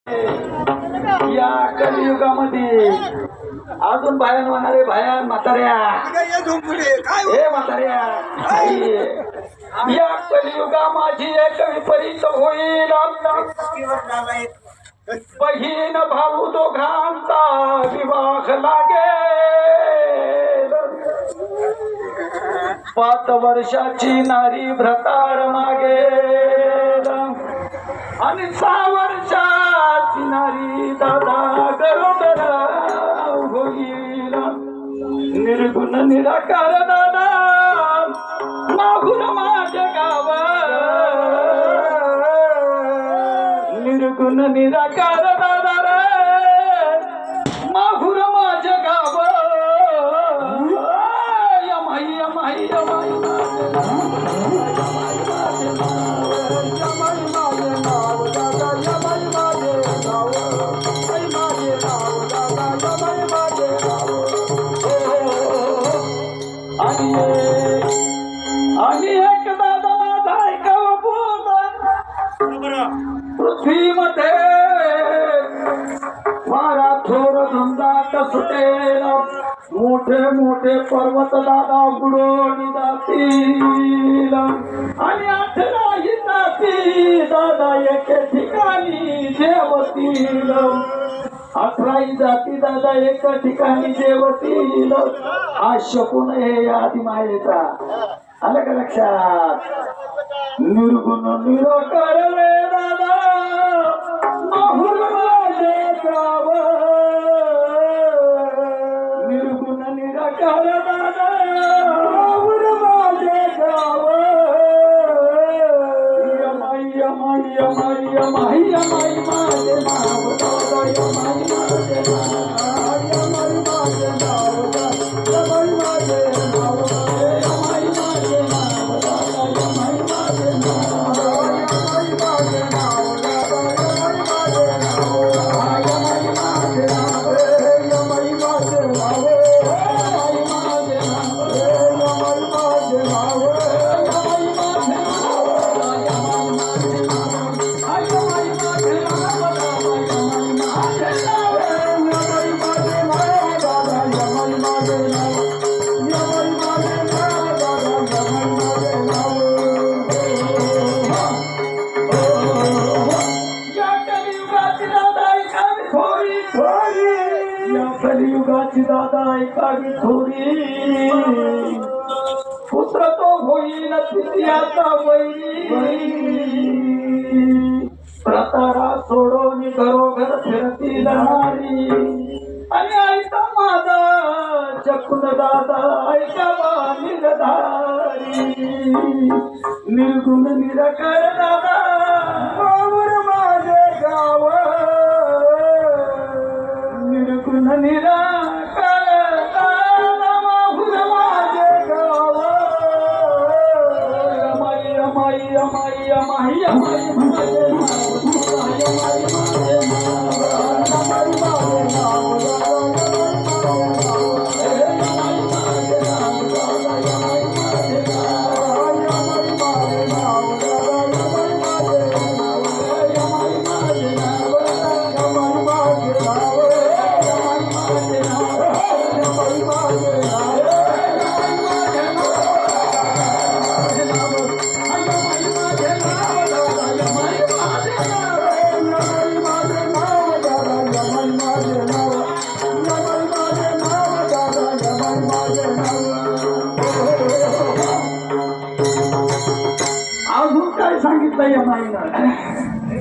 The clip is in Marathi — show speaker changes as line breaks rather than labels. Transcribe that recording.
या कलियुगामध्ये अजून भयान होणारे भयान म्हाताऱ्या हे म्हाताऱ्या या कलियुगा माझी एक विपरीत होईल बहीण भाऊ दोघांचा विवाह लागेल 5 वर्षाची नारी भ्रतार मागेल आणि 6 वर्षाची नारी दादा गरोदर होईल निर्गुण निराकार दादा मागून माझे गाव निर्गुण निराकार दादा रे मागून माझे गाव यमाई यमाई यमाई आणि एक दादा माझा ऐकावं बोल पृथ्वीमध्ये वारा थोर धुंदाट सुटेल मोठे मोठे पर्वत दादा बुडून जातील आणि 18 जाती दादा एके ठिकाणी जेवतील 18 जाती दादा एका ठिकाणी जेवतील आशपून हे आदि मायेचा आलं का लक्षात निर्गुण निराकार रे दादा माहुर माझे गाव निर्गुण निराकार दादा माहुर माझे गाव यमाई यमाई यमाई यमाई यमाई माझे नाव दादा यमाई माझे नाव यमाई माझे नाव यमाई माझे नाव यमाई माझे नाव दादा यमाई माझे नाव यमाई माझे नाव दादा यमाई माझे नाव यमाई माझे नाव यमाई माझे नाव यमाई माझे नाव यमाई माझे नाव यमाई माझे कलियुगाची दादा ऐकावी थोरी पुत्र तो होईल तिथियाचा वैरी प्रतारा सोडून घरोघर फिरतील नारी आणि ऐका माझा चकुन दादा ऐकावा निर्धारी निर्गुण निराकार दादा माहुर माझे गाव निर्गुण निराकार दादा माहुर माझे गाव यमाई यमाई यमाई यमाई यमाई माझे नाव यमाई माझे नाव यमाई माझे नाव अजून काय सांगितलं या माईनं